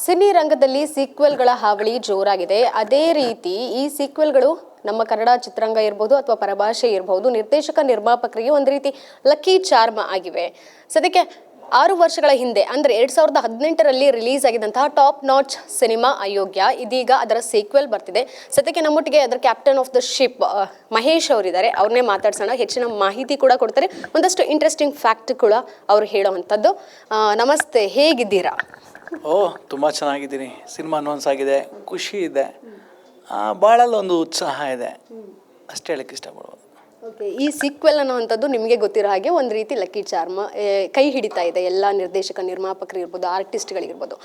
Cine ರಂಗದಲ್ಲಿ ಸೀಕ್ವೆಲ್ಗಳ ಹಾವಳಿ ಜೋರಾಗಿದೆ. ಅದೇ ರೀತಿ ಈ ಸೀಕ್ವೆಲ್ಗಳು ನಮ್ಮ ಕನ್ನಡ ಚಿತ್ರರಂಗ ಇರಬಹುದು ಅಥವಾ ಪರಭಾಷೆ ಇರಬಹುದು, ನಿರ್ದೇಶಕ ನಿರ್ಮಾಪಕರಿಗೆ ಒಂದು ರೀತಿ ಲಕ್ಕಿ ಚಾರ್ಮ್ ಆಗಿವೆ. ಸದ್ಯಕ್ಕೆ 6 ವರ್ಷಗಳ ಹಿಂದೆ ಅಂದರೆ 2018ರಲ್ಲಿ ರಿಲೀಸ್ ಆಗಿದ್ದಂತಹ ಟಾಪ್ ನಾಚ್ ಸಿನಿಮಾ ಅಯೋಗ್ಯ, ಇದೀಗ ಅದರ ಸೀಕ್ವೆಲ್ ಬರ್ತಿದೆ. ಸದ್ಯಕ್ಕೆ ನಮ್ಮೊಟ್ಟಿಗೆ ಅದರ captain of the ship Mahesh ಅವರಿದ್ದಾರೆ. ಅವ್ರನ್ನೇ ಮಾತಾಡ್ಸೋಣ, ಹೆಚ್ಚಿನ ಮಾಹಿತಿ ಕೂಡ ಕೊಡ್ತಾರೆ, ಒಂದಷ್ಟು ಇಂಟ್ರೆಸ್ಟಿಂಗ್ ಫ್ಯಾಕ್ಟ್ ಕೂಡ ಅವ್ರು ಹೇಳೋವಂಥದ್ದು. ನಮಸ್ತೆ, ಹೇಗಿದ್ದೀರಾ? ತುಂಬ ಚೆನ್ನಾಗಿದ್ದೀನಿ. ಸಿನಿಮಾ ಅನೌನ್ಸ್ ಆಗಿದೆ, ಖುಷಿ ಇದೆ, ಭಾಳಲ್ಲಿ ಒಂದು ಉತ್ಸಾಹ ಇದೆ, ಅಷ್ಟೇ ಹೇಳಕ್ಕೆ ಇಷ್ಟಪಡ್ಬೋದು. ಓಕೆ, ಈ ಸೀಕ್ವೆಲ್ ಅನ್ನುವಂಥದ್ದು ನಿಮಗೆ ಗೊತ್ತಿರೋ ಹಾಗೆ ಒಂದು ರೀತಿ ಲಕ್ಕಿ ಚಾರ್ಮ್ ಕೈ ಹಿಡಿತಾ ಇದೆ ಎಲ್ಲ ನಿರ್ದೇಶಕ ನಿರ್ಮಾಪಕರು ಇರ್ಬೋದು, ಆರ್ಟಿಸ್ಟ್ಗಳಿರ್ಬೋದು.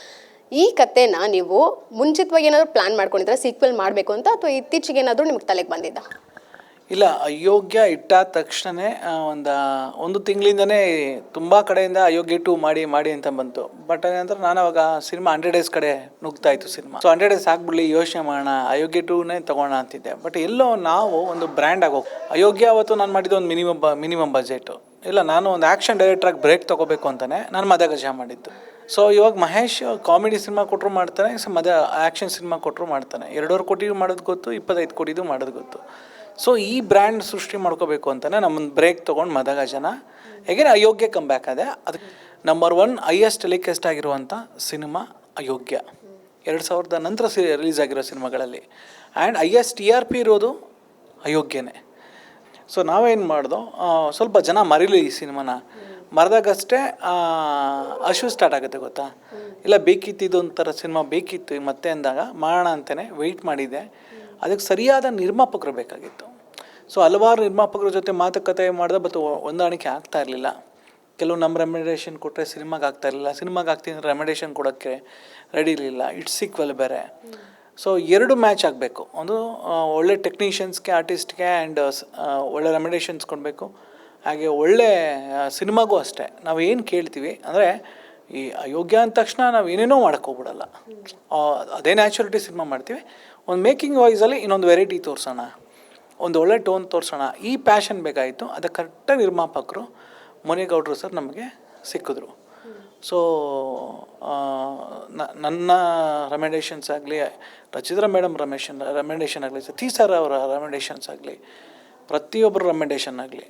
ಈ ಕಥೆನ ನೀವು ಮುಂಚಿತವಾಗಿ ಏನಾದರೂ ಪ್ಲ್ಯಾನ್ ಮಾಡ್ಕೊಂಡಿದ್ರೆ ಸೀಕ್ವೆಲ್ ಮಾಡಬೇಕು ಅಂತ, ಅಥವಾ ಇತ್ತೀಚೆಗೆ ಏನಾದರೂ ನಿಮ್ಗೆ ತಲೆಗೆ ಬಂದಿದ್ದ? ಇಲ್ಲ, ಅಯೋಗ್ಯ ಇಟ್ಟಾದ ತಕ್ಷಣವೇ ಒಂದು ತಿಂಗಳಿಂದನೇ ತುಂಬ ಕಡೆಯಿಂದ ಅಯೋಗ್ಯ 2 ಮಾಡಿ ಅಂತ ಬಂತು. ಬಟ್ ಏನಂದ್ರೆ ನಾನು ಅವಾಗ ಸಿನಿಮಾ 100 ಡೇಸ್ ಕಡೆ ನುಗ್ತಾ ಇತ್ತು ಸಿನಿಮಾ. ಸೊ 100 ಡೇಸ್ ಆಗ್ಬಿಡ್ಲಿ, ಯೋಚನೆ ಮಾಡೋಣ, ಅಯೋಗ್ಯ 2ನೇ ತೊಗೋಣ ಅಂತಿದ್ದೆ. ಬಟ್ ಎಲ್ಲೋ ನಾವು ಒಂದು ಬ್ರ್ಯಾಂಡ್ ಆಗೋಗಿ ಅಯೋಗ್ಯ ಅವತ್ತು ನಾನು ಮಾಡಿದ್ದು ಒಂದು ಮಿನಿಮಮ್ ಬಜೆಟು. ಇಲ್ಲ, ನಾನು ಒಂದು ಆ್ಯಕ್ಷನ್ ಡೈರೆಕ್ಟ್ರಾಗಿ ಬ್ರೇಕ್ ತೊಗೋಬೇಕು ಅಂತಲೇ ನಾನು ಮದಗಜ ಮಾಡಿದ್ದು. ಸೊ ಇವಾಗ ಮಹೇಶ್ ಕಾಮಿಡಿ ಸಿನಿಮಾ ಕೊಟ್ಟರು ಮಾಡ್ತಾನೆ, ಆ್ಯಕ್ಷನ್ ಸಿನಿಮಾ ಕೊಟ್ಟರು ಮಾಡ್ತಾನೆ. 2.5 ಕೋಟಿ ಮಾಡೋದು ಗೊತ್ತು, 25 ಕೋಟಿದು ಮಾಡೋದು ಗೊತ್ತು. ಸೊ ಈ ಬ್ರ್ಯಾಂಡ್ ಸೃಷ್ಟಿ ಮಾಡ್ಕೋಬೇಕು ಅಂತಲೇ ನಮ್ಮನ್ನು ಬ್ರೇಕ್ ತೊಗೊಂಡು ಮದಗಜನ ಹೇಗೇನೆ ಅಯೋಗ್ಯ ಕಮ್ ಬ್ಯಾಕ್ ಅದೇ. ಅದಕ್ಕೆ ನಂಬರ್ 1 ಹೈಯೆಸ್ಟ್ ಟೆಲಿಕಾಸ್ಟ್ ಆಗಿರುವಂಥ ಸಿನಿಮಾ ಅಯೋಗ್ಯ, 2000 ನಂತರ ರಿಲೀಸ್ ಆಗಿರೋ ಸಿನಿಮಾಗಳಲ್ಲಿ. ಆ್ಯಂಡ್ ಹೈಯೆಸ್ಟ್ TRP ಇರೋದು ಅಯೋಗ್ಯನೇ. ಸೊ ನಾವೇನು ಮಾಡ್ದೋ, ಸ್ವಲ್ಪ ಜನ ಮರೀಲಿ ಈ ಸಿನಿಮಾನ, ಮರೆದಾಗಷ್ಟೇ ಅಶ್ವು ಸ್ಟಾರ್ಟ್ ಆಗುತ್ತೆ ಗೊತ್ತಾ. ಇಲ್ಲ, ಬೇಕಿತ್ತು ಇದೊಂಥರ ಸಿನಿಮಾ ಬೇಕಿತ್ತು ಮತ್ತೆ ಅಂದಾಗ ಮಾಡೋಣ ಅಂತಲೇ ವೆಯ್ಟ್ ಮಾಡಿದ್ದೆ. ಅದಕ್ಕೆ ಸರಿಯಾದ ನಿರ್ಮಾಪಕರು ಬೇಕಾಗಿತ್ತು. ಸೊ ಹಲವಾರು ನಿರ್ಮಾಪಕರ ಜೊತೆ ಮಾತುಕತೆ ಮಾಡಿದೆ, ಬಟ್ ಹೊಂದಾಣಿಕೆ ಆಗ್ತಾ ಇರಲಿಲ್ಲ. ಕೆಲವು ನಮ್ಮ ರೆಮಿಡೇಷನ್ ಕೊಟ್ಟರೆ ಸಿನಿಮಾಗೆ ಆಗ್ತಾ ಇರಲಿಲ್ಲ, ಸಿನಿಮಾಗೆ ಆಗ್ತೀನಿ ಅಂದರೆ ರೆಮಿಡೇಷನ್ ಕೊಡೋಕ್ಕೆ ರೆಡಿ ಇರಲಿಲ್ಲ. ಇಟ್ಸ್ ಸೀಕ್ವೆಲ್ ಬೇರೆ. ಸೊ 2 ಮ್ಯಾಚ್ ಆಗಬೇಕು. ಒಂದು ಒಳ್ಳೆ ಟೆಕ್ನಿಷಿಯನ್ಸ್ಗೆ, ಆರ್ಟಿಸ್ಟ್ಗೆ ಆ್ಯಂಡ್ ಒಳ್ಳೆ ರೆಮಿಡೇಷನ್ಸ್ ಕೊಡಬೇಕು. ಹಾಗೆ ಒಳ್ಳೆ ಸಿನಿಮಾಗೂ ಅಷ್ಟೇ. ನಾವು ಏನು ಕೇಳ್ತೀವಿ ಅಂದರೆ, ಈ ಅಯೋಗ್ಯ ಅಂದ ತಕ್ಷಣ ನಾವು ಏನೇನೋ ಮಾಡೋಕ್ಕೋಗ್ಬಿಡಲ್ಲ, ಅದೇ ನ್ಯಾಚುರಿಟಿ ಸಿನಿಮಾ ಮಾಡ್ತೀವಿ. ಒಂದು ಮೇಕಿಂಗ್ ವಾಯ್ಸಲ್ಲಿ ಇನ್ನೊಂದು ವೆರೈಟಿ ತೋರಿಸೋಣ, ಒಂದು ಒಳ್ಳೆ ಟೋನ್ ತೋರಿಸೋಣ, ಈ ಪ್ಯಾಷನ್ ಬೇಕಾಯಿತು. ಅದಕ್ಕೆ ಕರೆಕ್ಟಾಗಿ ನಿರ್ಮಾಪಕರು ಮುನಿಗೌಡರು ಸರ್ ನಮಗೆ ಸಿಕ್ಕಿದ್ರು. ಸೊ ನನ್ನ ರೆಮಿಡೇಷನ್ಸ್ ಆಗಲಿ, ರಚಿತಾ ಮೇಡಮ್ ರೆಮಿಡೇಷನ್ ಆಗಲಿ, ಸತೀಶ್ ಸರ್ ಅವರ ರೆಮಿಡೇಷನ್ಸ್ ಆಗಲಿ, ಪ್ರತಿಯೊಬ್ಬರು ರೆಮಿಡೇಷನ್ ಆಗಲಿ,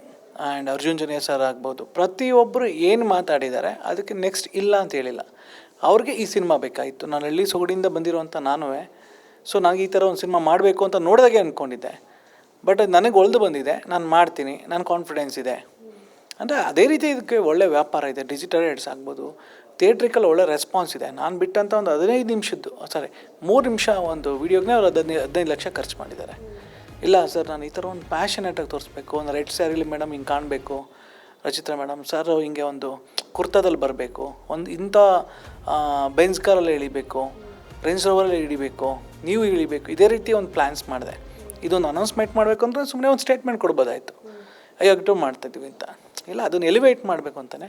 ಆ್ಯಂಡ್ ಅರ್ಜುನ್ ಜುನಿಯರ್ ಸರ್ ಆಗ್ಬೋದು, ಪ್ರತಿಯೊಬ್ಬರು ಏನು ಮಾತಾಡಿದ್ದಾರೆ ಅದಕ್ಕೆ ನೆಕ್ಸ್ಟ್ ಇಲ್ಲ ಅಂತ ಹೇಳಿಲ್ಲ. ಅವ್ರಿಗೆ ಈ ಸಿನಿಮಾ ಬೇಕಾಯಿತು. ನಾನು ಹಳ್ಳಿ ಸೊಗಡಿಯಿಂದ ಬಂದಿರೋಂಥ ನಾನುವೇ. ಸೊ ನನಗೆ ಈ ಥರ ಒಂದು ಸಿನಿಮಾ ಮಾಡಬೇಕು ಅಂತ ನೋಡಿದಾಗೆ ಅಂದ್ಕೊಂಡಿದ್ದೆ. ಬಟ್ ನನಗೆ ಒಳ್ದು ಬಂದಿದೆ, ನಾನು ಮಾಡ್ತೀನಿ, ನನ್ನ ಕಾನ್ಫಿಡೆನ್ಸ್ ಇದೆ. ಅಂದರೆ ಅದೇ ರೀತಿ ಇದಕ್ಕೆ ಒಳ್ಳೆ ವ್ಯಾಪಾರ ಇದೆ. ಡಿಜಿಟಲ್ ಎಡ್ಸ್ ಆಗ್ಬೋದು, ಥಿಯೇಟ್ರಿಕಲ್ ಒಳ್ಳೆ ರೆಸ್ಪಾನ್ಸ್ ಇದೆ. ನಾನು ಬಿಟ್ಟಂಥ ಒಂದು 15 ನಿಮಿಷದ್ದು 3 ನಿಮಿಷ ಒಂದು ವೀಡಿಯೋಗೆ ಅವ್ರು 15 ಲಕ್ಷ ಖರ್ಚು ಮಾಡಿದ್ದಾರೆ. ಇಲ್ಲ ಸರ್, ನಾನು ಈ ಥರ ಒಂದು ಪ್ಯಾಷನೇಟಾಗಿ ತೋರಿಸ್ಬೇಕು, ಒಂದು ರೆಡ್ ಸ್ಯಾರಿಲಿ ಮೇಡಮ್ ಹಿಂಗೆ ಕಾಣಬೇಕು, ರಚಿತಾ ಮೇಡಮ್ ಸರ್ ಹಿಂಗೆ ಒಂದು ಕುರ್ತಾದಲ್ಲಿ ಬರಬೇಕು, ಒಂದು ಇಂಥ ಬೆಂಜ್ ಕಾರಲ್ಲಿ ಇಳಿಬೇಕು, ರೇಂಜ್ ರೋವರಲ್ಲಿ ಇಳಿಬೇಕು, ನೀವು ಇಳಿಬೇಕು, ಇದೇ ರೀತಿ ಒಂದು ಪ್ಲ್ಯಾನ್ಸ್ ಮಾಡಿದೆ. ಇದೊಂದು ಅನೌನ್ಸ್ಮೆಂಟ್ ಮಾಡಬೇಕು ಅಂದರೆ ಸುಮ್ಮನೆ ಒಂದು ಸ್ಟೇಟ್ಮೆಂಟ್ ಕೊಡ್ಬೋದಾಯಿತು, ಅಯ್ಯೋ ಮಾಡ್ತಾಯಿದ್ವಿ ಅಂತ. ಇಲ್ಲ, ಅದನ್ನು ಎಲಿವೇಟ್ ಮಾಡಬೇಕು ಅಂತಲೇ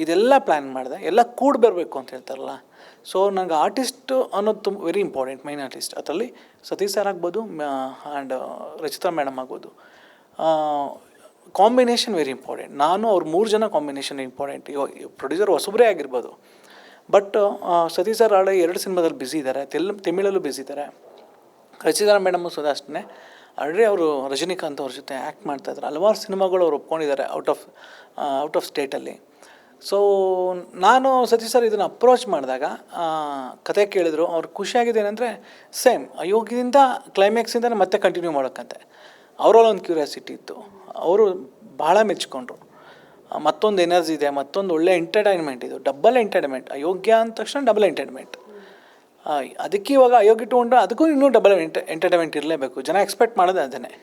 ಇದೆಲ್ಲ ಪ್ಲ್ಯಾನ್ ಮಾಡಿದೆ. ಎಲ್ಲ ಕೂಡಿ ಬರಬೇಕು ಅಂತ ಹೇಳ್ತಾರಲ್ಲ. ಸೊ ನನಗೆ ಆರ್ಟಿಸ್ಟು ಅನ್ನೋದು ವೆರಿ ಇಂಪಾರ್ಟೆಂಟ್, ಮೈನ್ ಆರ್ಟಿಸ್ಟ್. ಅದರಲ್ಲಿ ಸತೀಶ್ ಸರ್ ಆಗ್ಬೋದು ಆ್ಯಂಡ್ ರಚಿತಾ ಮೇಡಮ್ ಆಗ್ಬೋದು. Combination very important. ನಾನು ಅವ್ರು 3 ಜನ ಕಾಂಬಿನೇಷನ್ ಇಂಪಾರ್ಟೆಂಟ್. ಇವಾಗ ಪ್ರೊಡ್ಯೂಸರ್ ಹೊಸಬ್ರೇ ಆಗಿರ್ಬೋದು, ಬಟ್ ಸತೀಶ್ ಸರ್ ಆಲ್ರೆಡಿ 2 ಸಿನಿಮಾದಲ್ಲಿ ಬ್ಯುಸಿ ಇದ್ದಾರೆ, ತಮಿಳಲ್ಲೂ ಬ್ಯುಸಿ ಇದ್ದಾರೆ. ರಚಿತಾ ಮೇಡಮು ಸುಧಾ ಅಷ್ಟೇ. ಆಲ್ರೆಡಿ ಅವರು ರಜನಿಕಾಂತ್ ಅವ್ರ ಜೊತೆ ಆ್ಯಕ್ಟ್ ಮಾಡ್ತಾಯಿದ್ದಾರೆ. ಹಲವಾರು ಸಿನಿಮಾಗಳು ಅವ್ರು ಒಪ್ಕೊಂಡಿದ್ದಾರೆ ಔಟ್ ಆಫ್ ಸ್ಟೇಟಲ್ಲಿ. ಸೊ ನಾನು ಸತೀಶ್ ಸರ್ ಇದನ್ನು ಅಪ್ರೋಚ್ ಮಾಡಿದಾಗ ಕತೆ ಕೇಳಿದ್ರು. ಅವ್ರು ಖುಷಿಯಾಗಿದೆ ಏನಂದರೆ, ಸೇಮ್ ಅಯೋಗ್ಯದಿಂದ ಕ್ಲೈಮ್ಯಾಕ್ಸಿಂದ ಮತ್ತೆ ಕಂಟಿನ್ಯೂ ಮಾಡೋಕ್ಕಂತೆ ಅವರಲ್ಲೊಂದು ಕ್ಯೂರಿಯಾಸಿಟಿ ಇತ್ತು. ಅವರು ಭಾಳ ಮೆಚ್ಕೊಂಡ್ರು. ಮತ್ತೊಂದು ಎನರ್ಜಿ ಇದೆ, ಮತ್ತೊಂದು ಒಳ್ಳೆ ಎಂಟರ್ಟೈನ್ಮೆಂಟ್. ಇದು ಡಬಲ್ ಎಂಟರ್ಟೈನ್ಮೆಂಟ್. ಅಯೋಗ್ಯ ಅಂದ ತಕ್ಷಣ ಡಬಲ್ ಎಂಟರ್ಟೈನ್ಮೆಂಟ್. ಅದಕ್ಕೆ ಇವಾಗ ಅಯೋಗ್ಯ 2 ಅಂದರೆ ಅದಕ್ಕೂ ಇನ್ನೂ ಡಬಲ್ ಎಂಟರ್ಟೈನ್ಮೆಂಟ್ ಇರಲೇಬೇಕು. ಜನ ಎಕ್ಸ್ಪೆಕ್ಟ್ ಮಾಡೋದು ಅದನ್ನೇ.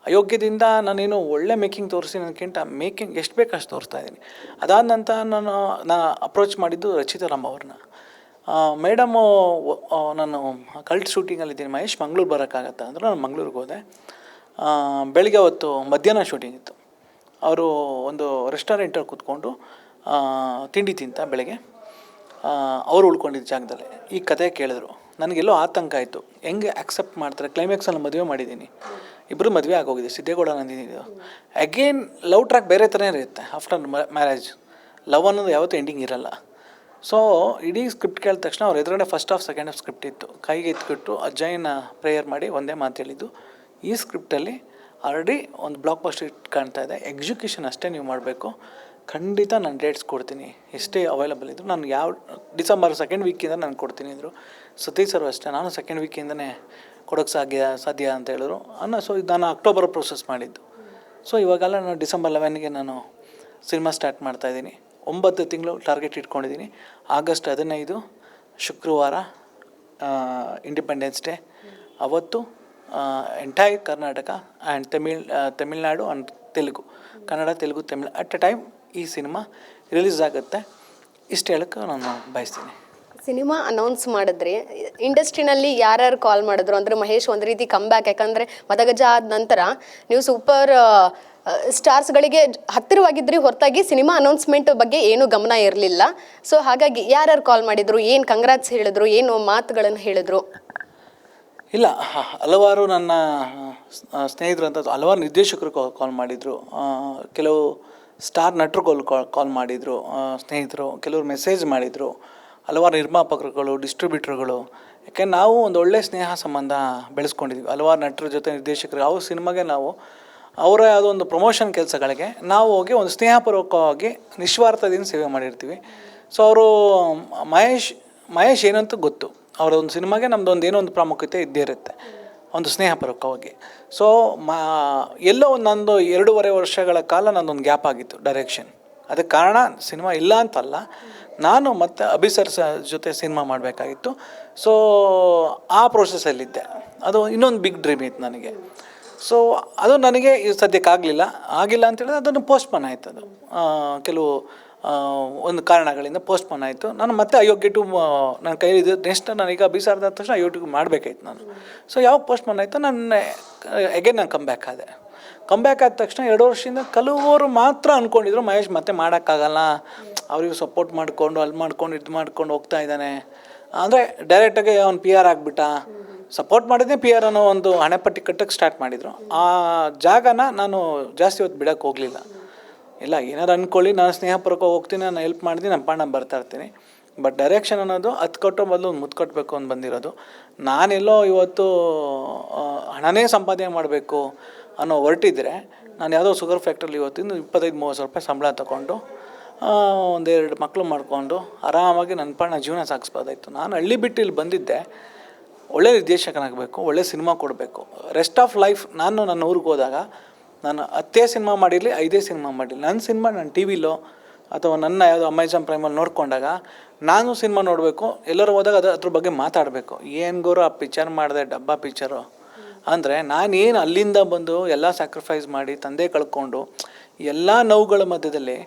ಅಯೋಗ್ಯದಿಂದ ನಾನೇನು ಒಳ್ಳೆ ಮೇಕಿಂಗ್ ತೋರಿಸಿ ನನಗಿಂತ ಮೇಕಿಂಗ್ ಎಷ್ಟು ಬೇಕು ಅಷ್ಟು ತೋರಿಸ್ತಾ ಇದ್ದೀನಿ. ಅದಾದ ನಂತರ ನಾನು ಅಪ್ರೋಚ್ ಮಾಡಿದ್ದು ರಚಿತಾ ರಾಮ್ ಅವ್ರನ್ನ. ಮೇಡಮು, ನಾನು ಕಲ್ಟ್ ಶೂಟಿಂಗಲ್ಲಿದ್ದೀನಿ ಮಹೇಶ್, ಮಂಗ್ಳೂರು ಬರೋಕ್ಕಾಗತ್ತಾ ಅಂದ್ರೆ ನಾನು ಮಂಗ್ಳೂರಿಗೆ ಹೋದೆ. ಬೆಳಿಗ್ಗೆ ಹೊತ್ತು ಮಧ್ಯಾಹ್ನ ಶೂಟಿಂಗ್ ಇತ್ತು. ಅವರು ಒಂದು ರೆಸ್ಟೋರೆಂಟಲ್ಲಿ ಕೂತ್ಕೊಂಡು ತಿಂಡಿ ತಿಂತ ಬೆಳಗ್ಗೆ ಅವರು ಉಳ್ಕೊಂಡಿದ್ದ ಜಾಗದಲ್ಲೇ ಈ ಕತೆ ಕೇಳಿದ್ರು. ನನಗೆಲ್ಲೋ ಆತಂಕ ಆಯಿತು, ಹೆಂಗೆ ಆಕ್ಸೆಪ್ಟ್ ಮಾಡ್ತಾರೆ. ಕ್ಲೈಮ್ಯಾಕ್ಸಲ್ಲಿ ಮದುವೆ ಮಾಡಿದ್ದೀನಿ, ಇಬ್ಬರು ಮದುವೆ ಆಗೋಗಿದೆ, ಸಿದ್ದೇಗೌಡ ನಂದಿನಿದು. ಅಗೇನ್ ಲವ್ ಟ್ರ್ಯಾಕ್ ಬೇರೆ ಥರನೇ ಇರುತ್ತೆ ಆಫ್ಟರ್ ಮ್ಯಾರೇಜ್. ಲವ್ ಅನ್ನೋದು ಯಾವತ್ತೂ ಎಂಡಿಂಗ್ ಇರಲ್ಲ. ಸೊ ಇಡೀ ಸ್ಕ್ರಿಪ್ಟ್ ಕೇಳಿದ ತಕ್ಷಣ ಅವ್ರ ಎದುರುಗಡೆ first half second half script ಇತ್ತು. ಕೈಗೆ ಎತ್ಬಿಟ್ಟು ಅಜ್ಜಯ್ಯನ ಪ್ರೇಯರ್ ಮಾಡಿ ಒಂದೇ ಮಾತು ಹೇಳಿದ್ದು, ಈ ಸ್ಕ್ರಿಪ್ಟಲ್ಲಿ ಆಲ್ರೆಡಿ ಒಂದು ಬ್ಲಾಕ್ ಬಸ್ಟರ್ ಕಾಣ್ತಾ ಇದೆ, ಎಕ್ಸಿಕ್ಯೂಷನ್ ಅಷ್ಟೇ ನೀವು ಮಾಡಬೇಕು, ಖಂಡಿತ ನಾನು ಡೇಟ್ಸ್ ಕೊಡ್ತೀನಿ, ಎಷ್ಟೇ ಅವೈಲಬಲ್ ಇದ್ದರು ನಾನು ಡಿಸೆಂಬರ್ ಸೆಕೆಂಡ್ ವೀಕಿಂದ ನಾನು ಕೊಡ್ತೀನಿ ಅಂದರು. ಸತೀಶ್ ಸರ್ ಅಷ್ಟೇ, ನಾನು ಸೆಕೆಂಡ್ ವೀಕಿಂದನೇ ಕೊಡೋಕ್ಕೆ ಸಾಧ್ಯ ಅಂತ ಹೇಳಿದ್ರು ಸೊ ಇದು ನಾನು ಅಕ್ಟೋಬರ್ ಪ್ರೊಸೆಸ್ ಮಾಡಿದ್ದು. ಸೊ ಇವಾಗೆಲ್ಲ ನಾನು ಡಿಸೆಂಬರ್ 11ಗೆ ನಾನು ಸಿನಿಮಾ ಸ್ಟಾರ್ಟ್ ಮಾಡ್ತಾಯಿದ್ದೀನಿ. 9 ತಿಂಗಳು ಟಾರ್ಗೆಟ್ ಇಟ್ಕೊಂಡಿದ್ದೀನಿ. ಆಗಸ್ಟ್ 15 ಶುಕ್ರವಾರ ಇಂಡಿಪೆಂಡೆನ್ಸ್ ಡೇ, ಅವತ್ತು entire Karnataka and Tamil Nadu and Telugu, Kannada Telugu Tamil at A time ಈ ಸಿನಿಮಾ ರಿಲೀಸ್ ಆಗುತ್ತೆ. ಇಷ್ಟು ಹೇಳೋಕ್ಕೆ ನಾನು ಬಯಸ್ತೀನಿ. ಸಿನಿಮಾ ಅನೌನ್ಸ್ ಮಾಡಿದ್ರಿ, ಇಂಡಸ್ಟ್ರಿನಲ್ಲಿ ಯಾರ್ಯಾರು ಕಾಲ್ ಮಾಡಿದ್ರು ಅಂದರೆ ಮಹೇಶ್ ಒಂದು ರೀತಿ ಕಮ್ ಬ್ಯಾಕ್, ಯಾಕಂದರೆ ಮದಗಜ ಆದ ನಂತರ ನೀವು ಸೂಪರ್ ಸ್ಟಾರ್ಸ್ಗಳಿಗೆ ಹತ್ತಿರವಾಗಿದ್ರಿ ಹೊರತಾಗಿ ಸಿನಿಮಾ ಅನೌನ್ಸ್ಮೆಂಟ್ ಬಗ್ಗೆ ಏನೂ ಗಮನ ಇರಲಿಲ್ಲ. ಸೊ ಹಾಗಾಗಿ ಯಾರ್ಯಾರು ಕಾಲ್ ಮಾಡಿದ್ರು, ಏನು ಕಂಗ್ರಾಟ್ಸ್ ಹೇಳಿದ್ರು, ಏನು ಮಾತುಗಳನ್ನು ಹೇಳಿದ್ರು? ಇಲ್ಲ, ಹಲವಾರು ನನ್ನ ಸ್ನೇಹಿತರು ಅಂತ ಹಲವಾರು ನಿರ್ದೇಶಕರು ಕಾಲ್ ಮಾಡಿದರು, ಕೆಲವು ಸ್ಟಾರ್ ನಟರುಗಳು ಕಾಲ್ ಮಾಡಿದರು ಸ್ನೇಹಿತರು, ಕೆಲವರು ಮೆಸೇಜ್ ಮಾಡಿದರು, ಹಲವಾರು ನಿರ್ಮಾಪಕರುಗಳು, ಡಿಸ್ಟ್ರಿಬ್ಯೂಟ್ರುಗಳು. ಯಾಕೆಂದ್ರೆ ನಾವು ಒಂದು ಒಳ್ಳೆಯ ಸ್ನೇಹ ಸಂಬಂಧ ಬೆಳೆಸ್ಕೊಂಡಿದ್ವಿ ಹಲವಾರು ನಟರ ಜೊತೆ, ನಿರ್ದೇಶಕರು. ಅವ್ರ ಸಿನಿಮಾಗೆ ನಾವು ಅವರ ಯಾವುದೋ ಒಂದು ಪ್ರಮೋಷನ್ ಕೆಲಸಗಳಿಗೆ ನಾವು ಹೋಗಿ ಒಂದು ಸ್ನೇಹಪೂರ್ವಕವಾಗಿ ನಿಸ್ವಾರ್ಥದಿಂದ ಸೇವೆ ಮಾಡಿರ್ತೀವಿ. ಸೊ ಅವರು ಮಹೇಶ್ ಏನಂತ ಗೊತ್ತು, ಅವರ ಒಂದು ಸಿನಿಮಾಗೆ ನಮ್ಮದೊಂದು ಏನೋ ಒಂದು ಪ್ರಾಮುಖ್ಯತೆ ಇದ್ದೇ ಇರುತ್ತೆ, ಒಂದು ಸ್ನೇಹಪೂರ್ವಕವಾಗಿ. ಸೊ ಎಲ್ಲೋ ಒಂದು ನಂದು 2.5 ವರ್ಷಗಳ ಕಾಲ ನನ್ನೊಂದು ಗ್ಯಾಪ್ ಆಗಿತ್ತು ಡೈರೆಕ್ಷನ್. ಅದಕ್ಕೆ ಕಾರಣ ಸಿನಿಮಾ ಇಲ್ಲ ಅಂತಲ್ಲ, ನಾನು ಮತ್ತು ಅಭಿಸರ್ ಜೊತೆ ಸಿನಿಮಾ ಮಾಡಬೇಕಾಗಿತ್ತು. ಸೊ ಆ ಪ್ರೋಸೆಸ್ಸಲ್ಲಿದ್ದೆ. ಅದು ಇನ್ನೊಂದು ಬಿಗ್ ಡ್ರೀಮ್ ಇತ್ತು ನನಗೆ. ಸೊ ಅದು ನನಗೆ ಸದ್ಯಕ್ಕೆ ಆಗಿಲ್ಲ ಅಂತೇಳಿದ್ರೆ ಅದನ್ನು ಪೋಸ್ಟ್ಪೋನ್ ಆಯಿತು. ಅದು ಕೆಲವು ಒಂದು ಕಾರಣಗಳಿಂದ ಪೋಸ್ಟ್ಪೋನ್ ಆಯಿತು. ನಾನು ಮತ್ತೆ ಅಯೋಗ್ಯ ಟು ನನ್ನ ಕೈಲಿದ್ದು ನೆಕ್ಸ್ಟ್ ನಾನೀಗ ಅಭಿಸಾರದ ತಕ್ಷಣ ಅಯೋಗ್ಯ ಮಾಡಬೇಕಾಯ್ತು ನಾನು. ಸೊ ಯಾವಾಗ ಪೋಸ್ಟ್ಪೋನ್ ಆಯಿತು ನಾನು ಅಗೇನ್ ನಾನು ಕಮ್ ಬ್ಯಾಕ್ ಆದ ತಕ್ಷಣ 2 ವರ್ಷದಿಂದ ಕೆಲವರು ಮಾತ್ರ ಅಂದ್ಕೊಂಡಿದ್ರು ಮಹೇಶ್ ಮತ್ತೆ ಮಾಡೋಕ್ಕಾಗಲ್ಲ, ಅವ್ರಿಗೆ ಸಪೋರ್ಟ್ ಮಾಡಿಕೊಂಡು ಅಲ್ಲಿ ಮಾಡ್ಕೊಂಡು ಹೋಗ್ತಾ ಇದ್ದಾನೆ ಅಂದರೆ ಡೈರೆಕ್ಟಾಗಿ ಅವ್ನು PR ಆಗಿಬಿಟ್ಟ. ಸಪೋರ್ಟ್ ಮಾಡಿದ್ದೆ PR ಅನ್ನೋ ಒಂದು ಹಣೆಪಟ್ಟಿ ಕಟ್ಟಕ್ಕೆ ಸ್ಟಾರ್ಟ್ ಮಾಡಿದರು. ಆ ಜಾಗನ ನಾನು ಜಾಸ್ತಿ ಹೊತ್ತು ಬಿಡೋಕ್ಕೆ ಹೋಗಲಿಲ್ಲ. ಇಲ್ಲ, ಏನಾರು ಅಂದ್ಕೊಳ್ಳಿ, ನಾನು ಸ್ನೇಹಪೂರ್ವಕ ಹೋಗ್ತೀನಿ, ನಾನು ಹೆಲ್ಪ್ ಮಾಡ್ತೀನಿ, ನಮ್ಮ ಪಾಣ ಬರ್ತಾ ಇರ್ತೀನಿ. ಬಟ್ ಡೈರೆಕ್ಷನ್ ಅನ್ನೋದು 10 ಕೊಟ್ಟೋ ಬದಲು ಒಂದು ಮುತ್ತು ಕಟ್ಟಬೇಕು ಅಂತ ಬಂದಿರೋದು. ನಾನೆಲ್ಲೋ ಇವತ್ತು ಹಣನೇ ಸಂಪಾದನೆ ಮಾಡಬೇಕು ಅನ್ನೋ ಹೊರಟಿದ್ರೆ, ನಾನು ಯಾವುದೋ ಶುಗರ್ ಫ್ಯಾಕ್ಟ್ರಿಲಿ ಇವತ್ತಿಂದು 25-30 ರೂಪಾಯಿ ಸಂಬಳ ತೊಗೊಂಡು 1-2 ಮಕ್ಕಳು ಮಾಡಿಕೊಂಡು ಆರಾಮಾಗಿ ನನ್ನ ಪಾಣ ಜೀವನ ಸಾಗಿಸ್ಬೋದಾಯಿತು. ನಾನು ಹಳ್ಳಿ ಬಿಟ್ಟು ಇಲ್ಲಿ ಬಂದಿದ್ದೆ ಒಳ್ಳೆ ನಿರ್ದೇಶಕನಾಗಬೇಕು, ಒಳ್ಳೆ ಸಿನಿಮಾ ಕೊಡಬೇಕು. ರೆಸ್ಟ್ ಆಫ್ ಲೈಫ್ ನಾನು ನನ್ನ ಊರಿಗೆ ಹೋದಾಗ ನಾನು 10 ಸಿನಿಮಾ ಮಾಡಿರಲಿ, 5 ಸಿನಿಮಾ ಮಾಡಿರಲಿ, ನನ್ನ ಸಿನಿಮಾ ನಾನು ಟಿ ವಿಲೋ ಅಥವಾ ನನ್ನ ಯಾವುದೋ ಅಮೆಝಾನ್ ಪ್ರೈಮಲ್ಲಿ ನೋಡ್ಕೊಂಡಾಗ ನಾನು ಸಿನಿಮಾ ನೋಡಬೇಕು, ಎಲ್ಲರೂ ಹೋದಾಗ ಅದ್ರ ಬಗ್ಗೆ ಮಾತಾಡಬೇಕು. ಏನು ಗುರು ಆ ಪಿಕ್ಚರ್ ಮಾಡಿದೆ, ಡಬ್ಬಾ ಪಿಕ್ಚರು ಅಂದರೆ ನಾನೇನು ಅಲ್ಲಿಂದ ಬಂದು ಎಲ್ಲ ಸ್ಯಾಕ್ರಿಫೈಸ್ ಮಾಡಿ ತಂದೆ ಕಳ್ಕೊಂಡು ಎಲ್ಲ ನೋವುಗಳ ಮಧ್ಯದಲ್ಲಿ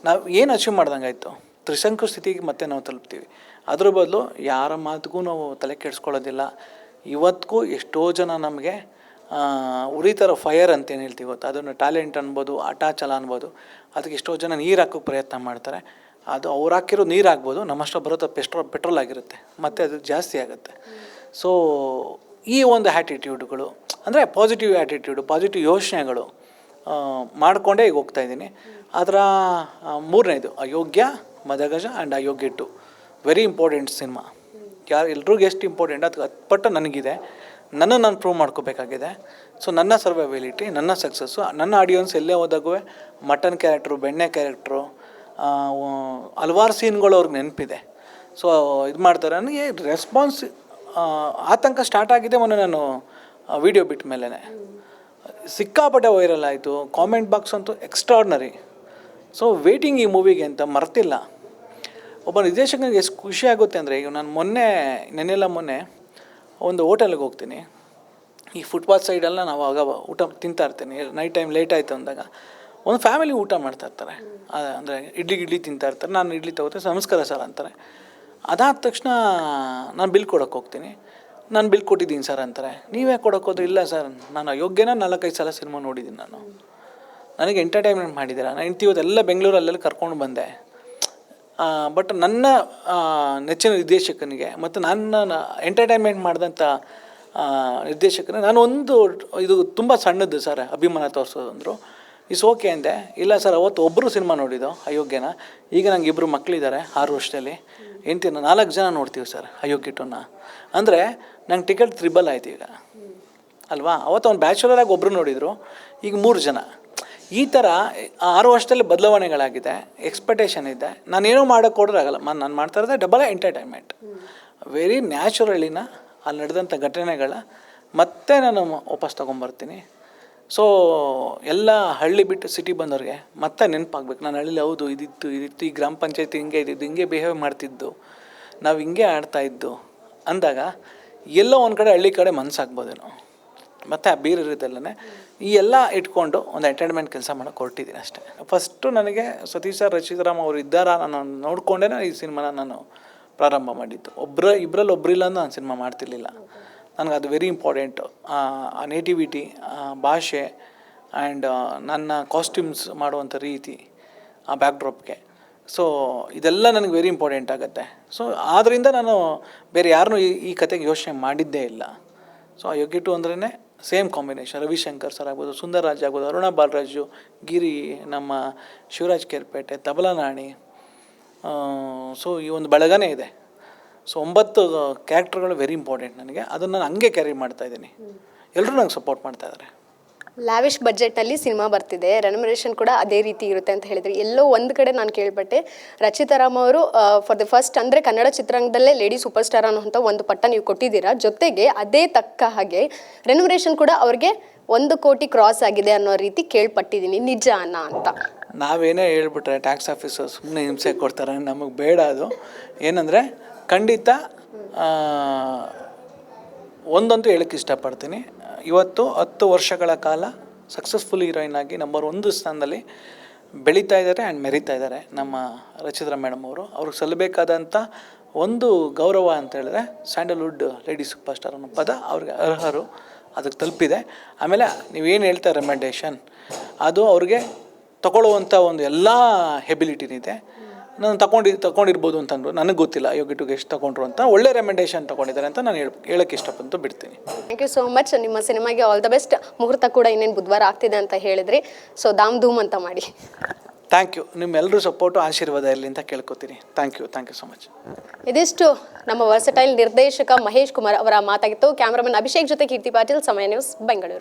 ನಾವು ಏನು ಅಚೀವ್ ಮಾಡ್ದಂಗಾಯಿತು. ತ್ರಿಶಂಕು ಸ್ಥಿತಿಗೆ ಮತ್ತೆ ನಾವು ತಲುಪ್ತೀವಿ. ಅದ್ರ ಬದಲು ಯಾರ ಮಾತಿಗೂ ನಾವು ತಲೆ ಕೆಡಿಸ್ಕೊಳ್ಳೋದಿಲ್ಲ. ಇವತ್ತಿಗೂ ಎಷ್ಟೋ ಜನ ನಮಗೆ ಉರಿತಾರ ಫೈರ್ ಅಂತೇನು ಹೇಳ್ತೀವಿ ಗೊತ್ತಾ, ಅದನ್ನು ಟ್ಯಾಲೆಂಟ್ ಅನ್ಬೋದು, ಅಟಾಚಲ ಅನ್ಬೋದು. ಅದಕ್ಕೆ ಎಷ್ಟೋ ಜನ ನೀರು ಹಾಕೋಕ್ಕೆ ಪ್ರಯತ್ನ ಮಾಡ್ತಾರೆ. ಅದು ಅವ್ರು ಹಾಕಿರೋ ನೀರು ಆಗ್ಬೋದು, ನಮ್ಮಷ್ಟು ಬರೋದು ಪೆಟ್ರೋಲ್ ಆಗಿರುತ್ತೆ, ಮತ್ತು ಅದು ಜಾಸ್ತಿ ಆಗುತ್ತೆ. ಸೊ ಈ ಒಂದು ಆ್ಯಟಿಟ್ಯೂಡ್ಗಳು ಅಂದರೆ ಪಾಸಿಟಿವ್ ಆ್ಯಟಿಟ್ಯೂಡು, ಪಾಸಿಟಿವ್ ಯೋಚನೆಗಳು ಮಾಡಿಕೊಂಡೇ ಈಗ ಹೋಗ್ತಾಯಿದ್ದೀನಿ. ಅದರ 3ನೇದು Ayogya, Madagaja and Ayogya 2 very important cinema. ಎಲ್ರಿಗೂ ಎಷ್ಟು ಇಂಪಾರ್ಟೆಂಟ್ ಅದು 10 ಪಟ್ಟು ನನಗಿದೆ. ನಾನು ಪ್ರೂವ್ ಮಾಡ್ಕೋಬೇಕಾಗಿದೆ. ಸೊ ನನ್ನ ಸರ್ವೈಬಿಲಿಟಿ, ನನ್ನ ಸಕ್ಸಸ್ಸು, ನನ್ನ ಆಡಿಯನ್ಸ್ ಎಲ್ಲೇ ಹೋದಾಗೂ ಮಟನ್ ಕ್ಯಾರೆಕ್ಟ್ರು, ಬೆಣ್ಣೆ ಕ್ಯಾರೆಕ್ಟ್ರು, ಹಲವಾರು ಸೀನ್ಗಳು ಅವ್ರಿಗೆ ನೆನಪಿದೆ. ಸೊ ಇದು ಮಾಡ್ತಾರೆ. ನನಗೆ ರೆಸ್ಪಾನ್ಸ್ ಆತಂಕ ಸ್ಟಾರ್ಟ್ ಆಗಿದೆ ಮೊನ್ನೆ ನಾನು ವಿಡಿಯೋ ಬಿಟ್ಟ ಮೇಲೇ. ಸಿಕ್ಕಾಪಟ್ಟೆ ವೈರಲ್ ಆಯಿತು. ಕಾಮೆಂಟ್ ಬಾಕ್ಸ್ ಅಂತೂ ಎಕ್ಸ್ಟ್ರಾರ್ಡ್ನರಿ. ಸೊ ವೇಟಿಂಗ್ ಈ ಮೂವಿಗೆ ಅಂತ ಮರ್ತಿಲ್ಲ. ಒಬ್ಬ ನಿರ್ದೇಶಕನಿಗೆ ಎಷ್ಟು ಖುಷಿ ಆಗುತ್ತೆ ಅಂದರೆ, ಈಗ ನಾನು ಮೊನ್ನೆ ಒಂದು ಹೋಟೆಲ್ಗೆ ಹೋಗ್ತೀನಿ. ಈ ಫುಟ್ಪಾತ್ ಸೈಡೆಲ್ಲ ನಾವು ಆಗ ಊಟ ತಿಂತಾ ಇರ್ತೀನಿ. ನೈಟ್ ಟೈಮ್ ಲೇಟ್ ಆಯಿತು ಅಂದಾಗ ಒಂದು ಫ್ಯಾಮಿಲಿ ಊಟ ಮಾಡ್ತಾ ಇರ್ತಾರೆ. ಅಂದರೆ ಇಡ್ಲಿ ತಿಂತಾ ಇರ್ತಾರೆ. ನಾನು ಇಡ್ಲಿ ತಗೋತೀನಿ, ನಮಸ್ಕಾರ ಸರ್ ಅಂತಾರೆ. ಅದಾದ ತಕ್ಷಣ ನಾನು ಬಿಲ್ ಕೊಡೋಕ್ಕೆ ಹೋಗ್ತೀನಿ. ನಾನು ಬಿಲ್ ಕೊಟ್ಟಿದ್ದೀನಿ ಸರ್ ಅಂತಾರೆ. ನೀವೇ ಕೊಡೋಕೆ ಹೋದ್ರೆ, ಇಲ್ಲ ಸರ್ ನಾನು ಅಯೋಗ್ಯನ 4-5 ಸಲ ಸಿನಿಮಾ ನೋಡಿದ್ದೀನಿ, ನನಗೆ ಎಂಟರ್ಟೈನ್ಮೆಂಟ್ ಮಾಡಿದ್ದೀರಾ, ನಾನು ಇವತ್ತೆಲ್ಲ ಬೆಂಗಳೂರಲ್ಲೆಲ್ಲ ಕರ್ಕೊಂಡು ಬಂದೆ. ಬಟ್ ನನ್ನ ನೆಚ್ಚಿನ ನಿರ್ದೇಶಕನಿಗೆ ಮತ್ತು ನನ್ನ ಎಂಟರ್ಟೈನ್ಮೆಂಟ್ ಮಾಡಿದಂಥ ನಿರ್ದೇಶಕನಿಗೆ ನಾನು ಇದು ತುಂಬ ಸಣ್ಣದು ಸರ್ ಅಭಿಮಾನ ತೋರಿಸೋದು ಅಂದರು. ಇಸ್ ಓಕೆ ಅಂದೆ. ಇಲ್ಲ ಸರ್ ಅವತ್ತು ಒಬ್ಬರು ಸಿನಿಮಾ ನೋಡಿದ್ದು ಅಯೋಗ್ಯನ, ಈಗ ನಂಗೆ 2 ಮಕ್ಕಳಿದ್ದಾರೆ 6 ವರ್ಷದಲ್ಲಿ. ಹೆಂಡ್ತಿನ 4 ಜನ ನೋಡ್ತೀವಿ ಸರ್ ಅಯೋಗ್ಯ ಟೂನ. ಅಂದರೆ ನಂಗೆ ಟಿಕೆಟ್ ತ್ರಿಬಲ್ ಆಯ್ತು ಈಗ ಅಲ್ವಾ. ಅವತ್ತು ಅವ್ನು ಬ್ಯಾಚುಲರಾಗಿ ಒಬ್ಬರು ನೋಡಿದರು, ಈಗ 3 ಜನ. ಈ ಥರ 6 ವರ್ಷದಲ್ಲಿ ಬದಲಾವಣೆಗಳಾಗಿದೆ, ಎಕ್ಸ್ಪೆಕ್ಟೇಷನ್ ಇದೆ. ನಾನೇನೋ ಮಾಡೋಕ್ಕೆ ಕೊಡ್ರೆ ಆಗಲ್ಲ. ನಾನು ಮಾಡ್ತಾ ಇರೋದೇ ಡಬಲ್ ಎಂಟರ್ಟೈನ್ಮೆಂಟ್. ವೆರಿ ನ್ಯಾಚುರಲಿನ ಅಲ್ಲಿ ನಡೆದಂಥ ಘಟನೆಗಳ ಮತ್ತೆ ನಾನು ವಾಪಸ್ ತೊಗೊಂಬರ್ತೀನಿ. ಸೊ ಎಲ್ಲ ಹಳ್ಳಿ ಬಿಟ್ಟು ಸಿಟಿ ಬಂದವ್ರಿಗೆ ಮತ್ತೆ ನೆನಪಾಗ್ಬೇಕು, ನಾನು ಹಳ್ಳಿಲಿ ಹೌದು ಇದಿತ್ತು ಈ ಗ್ರಾಮ ಪಂಚಾಯತಿ ಹಿಂಗೆ ಇದ್ದಿದ್ದು, ಹಿಂಗೆ ಬಿಹೇವ್ ಮಾಡ್ತಿದ್ದು, ನಾವು ಹಿಂಗೆ ಆಡ್ತಾಯಿದ್ದು ಅಂದಾಗ ಎಲ್ಲೋ ಒಂದು ಕಡೆ ಹಳ್ಳಿ ಕಡೆ ಮನಸ್ಸಾಗ್ಬೋದೇನೋ. ಮತ್ತು ಆ ಬೀರಿರೋದಲ್ಲೇ ಈ ಎಲ್ಲ ಇಟ್ಕೊಂಡು ಒಂದು ಎಂಟರ್ಟೈನ್ಮೆಂಟ್ ಕೆಲಸ ಮಾಡೋಕ್ಕೆ ಹೊರಟಿದ್ದೀನಿ ಅಷ್ಟೇ. ಫಸ್ಟು ನನಗೆ ಸತೀಶ್ ಸರ್, ರಚಿತಾರಾಮ್ ಅವರು ಇದ್ದಾರಾ ನಾನು ನೋಡಿಕೊಂಡೇ ಈ ಸಿನಿಮಾನ ನಾನು ಪ್ರಾರಂಭ ಮಾಡಿದ್ದು. ಇಬ್ಬರಲ್ಲಿ ಒಬ್ಬರಿಲ್ಲ ಅಂತ ನಾನು ಸಿನಿಮಾ ಮಾಡ್ತಿರ್ಲಿಲ್ಲ. ನನಗೆ ಅದು ವೆರಿ ಇಂಪಾರ್ಟೆಂಟು. ಆ ನೇಟಿವಿಟಿ, ಭಾಷೆ ಆ್ಯಂಡ್ ನನ್ನ ಕಾಸ್ಟ್ಯೂಮ್ಸ್ ಮಾಡುವಂಥ ರೀತಿ, ಆ ಬ್ಯಾಕ್ಡ್ರಾಪ್ಗೆ. ಸೊ ಇದೆಲ್ಲ ನನಗೆ ವೆರಿ ಇಂಪಾರ್ಟೆಂಟ್ ಆಗುತ್ತೆ. ಸೊ ಆದ್ದರಿಂದ ನಾನು ಬೇರೆ ಯಾರನ್ನೂ ಈ ಕತೆಗೆ ಯೋಚನೆ ಮಾಡಿದ್ದೇ ಇಲ್ಲ. ಸೊ ಅಯೋಗ್ಯ 2 ಅಂದ್ರೇ ಸೇಮ್ ಕಾಂಬಿನೇಷನ್. ರವಿಶಂಕರ್ ಸರ್ ಆಗ್ಬೋದು, ಸುಂದರ್ ರಾಜ್ ಆಗ್ಬೋದು, ಅರುಣಾ ಬಾಲರಾಜು, ಗಿರಿ, ನಮ್ಮ ಶಿವರಾಜ್ ಕೇರ್ಪೇಟೆ, ತಬಲಾ ನಾಣಿ. ಸೊ ಈ ಒಂದು ಬಳಗನೇ ಇದೆ. ಸೊ 9 ಕ್ಯಾರೆಕ್ಟರ್ಗಳು ವೆರಿ ಇಂಪಾರ್ಟೆಂಟ್ ನನಗೆ. ಅದನ್ನು ನಾನು ಹಂಗೆ ಕ್ಯಾರಿ ಮಾಡ್ತಾಯಿದ್ದೀನಿ. ಎಲ್ಲರೂ ನಂಗೆ ಸಪೋರ್ಟ್ ಮಾಡ್ತಾಯಿದ್ದಾರೆ. ಲ್ಯಾವಿಶ್ ಬಜೆಟ್ನಲ್ಲಿ ಸಿನಿಮಾ ಬರ್ತಿದೆ, ರೆನ್ಯುಮರೇಷನ್ ಕೂಡ ಅದೇ ರೀತಿ ಇರುತ್ತೆ ಅಂತ ಹೇಳಿದ್ರಿ. ಎಲ್ಲೋ ಒಂದು ಕಡೆ ನಾನು ಕೇಳ್ಪಟ್ಟೆ, ರಚಿತಾರಾಮ್ ಅವರು ಫಾರ್ ದ ಫಸ್ಟ್ ಅಂದರೆ ಕನ್ನಡ ಚಿತ್ರರಂಗದಲ್ಲೇ ಲೇಡಿ ಸೂಪರ್ ಸ್ಟಾರ್ ಅನ್ನೋಂಥ ಒಂದು ಪಟ್ಟ ನೀವು ಕೊಟ್ಟಿದ್ದೀರಾ. ಜೊತೆಗೆ ಅದೇ ತಕ್ಕ ಹಾಗೆ ರೆನ್ಯುಮರೇಷನ್ ಕೂಡ ಅವ್ರಿಗೆ 1 ಕೋಟಿ ಕ್ರಾಸ್ ಆಗಿದೆ ಅನ್ನೋ ರೀತಿ ಕೇಳ್ಪಟ್ಟಿದ್ದೀನಿ. ನಿಜ ಅಂತ ನಾವೇನೇ ಹೇಳ್ಬಿಟ್ರೆ ಟ್ಯಾಕ್ಸ್ ಆಫೀಸರ್ ಸುಮ್ಮನೆ ಹಿಂಸೆ ಕೊಡ್ತಾರೆ, ನಮಗೆ ಬೇಡ ಅದು. ಏನಂದರೆ ಖಂಡಿತ ಒಂದಂತೂ ಹೇಳಕ್ಕೆ ಇಷ್ಟಪಡ್ತೀನಿ, ಇವತ್ತು 10 ವರ್ಷಗಳ ಕಾಲ ಸಕ್ಸಸ್ಫುಲ್ ಹೀರೋಯಿನ್ ಆಗಿ ನಂಬರ್ 1 ಸ್ಥಾನದಲ್ಲಿ ಬೆಳೀತಾ ಇದ್ದಾರೆ ಆ್ಯಂಡ್ ಮೆರೀತಾ ಇದ್ದಾರೆ ನಮ್ಮ ರಚಿತಾ ಮೇಡಮ್ ಅವರು. ಅವ್ರಿಗೆ ಸಲ್ಲಬೇಕಾದಂಥ ಒಂದು ಗೌರವ ಅಂತ ಹೇಳಿದ್ರೆ ಸ್ಯಾಂಡಲ್ವುಡ್ ಲೇಡಿ ಸೂಪರ್ ಸ್ಟಾರ್ ಅನ್ನೋ ಪದ ಅವ್ರಿಗೆ ಅರ್ಹರು, ಅದಕ್ಕೆ ತಲುಪಿದೆ. ಆಮೇಲೆ ನೀವೇನು ಹೇಳ್ತಾರೆ ರೆಕಮೆಂಡೇಷನ್, ಅದು ಅವ್ರಿಗೆ ತಗೊಳ್ಳುವಂಥ ಒಂದು ಎಲ್ಲ ಹೆಬಿಲಿಟಿನಿದೆ. ನಾನು ತಗೊಂಡಿರ್ಬೋದು ಅಂತಂದು ನನಗೆ ಗೊತ್ತಿಲ್ಲ ಅಯೋಗ್ಯ 2ಗೆ ಎಷ್ಟು ತೊಗೊಂಡ್ರು ಅಂತ. ಒಳ್ಳೆ ರೆಕಮೆಂಡೇಷನ್ ತೊಗೊಂಡಿದ್ದಾರೆ ಅಂತ ನಾನು ಹೇಳೋಕ್ಕೆ ಇಷ್ಟಪಟ್ಟು ಬಿಡ್ತೀನಿ. Thank you so much. ನಿಮ್ಮ ಸಿನಿಮಾಗೆ ಆಲ್ ದ ಬೆಸ್ಟ್. ಮುಹೂರ್ತ ಕೂಡ ಇನ್ನೇನು ಬುಧವಾರ ಆಗ್ತಿದೆ ಅಂತ ಹೇಳಿದ್ರಿ. ಸೊ ಧಾಮ್ ಧೂಮ್ ಅಂತ ಮಾಡಿ. Thank you. ನಿಮ್ಮೆಲ್ಲರೂ ಸಪೋರ್ಟು ಆಶೀರ್ವಾದ ಇರಲಿ ಅಂತ ಕೇಳ್ಕೊತೀನಿ. Thank you so much. ಇದಿಷ್ಟು ನಮ್ಮ ವರ್ಸಟೈಲ್ ನಿರ್ದೇಶಕ ಮಹೇಶ್ ಕುಮಾರ್ ಅವರ ಮಾತಾಗಿತ್ತು. ಕ್ಯಾಮ್ರಾಮನ್ ಅಭಿಷೇಕ್ ಜೊತೆ ಕೀರ್ತಿ ಪಾಟೀಲ್, ಸಮಯ ನ್ಯೂಸ್, ಬೆಂಗಳೂರು.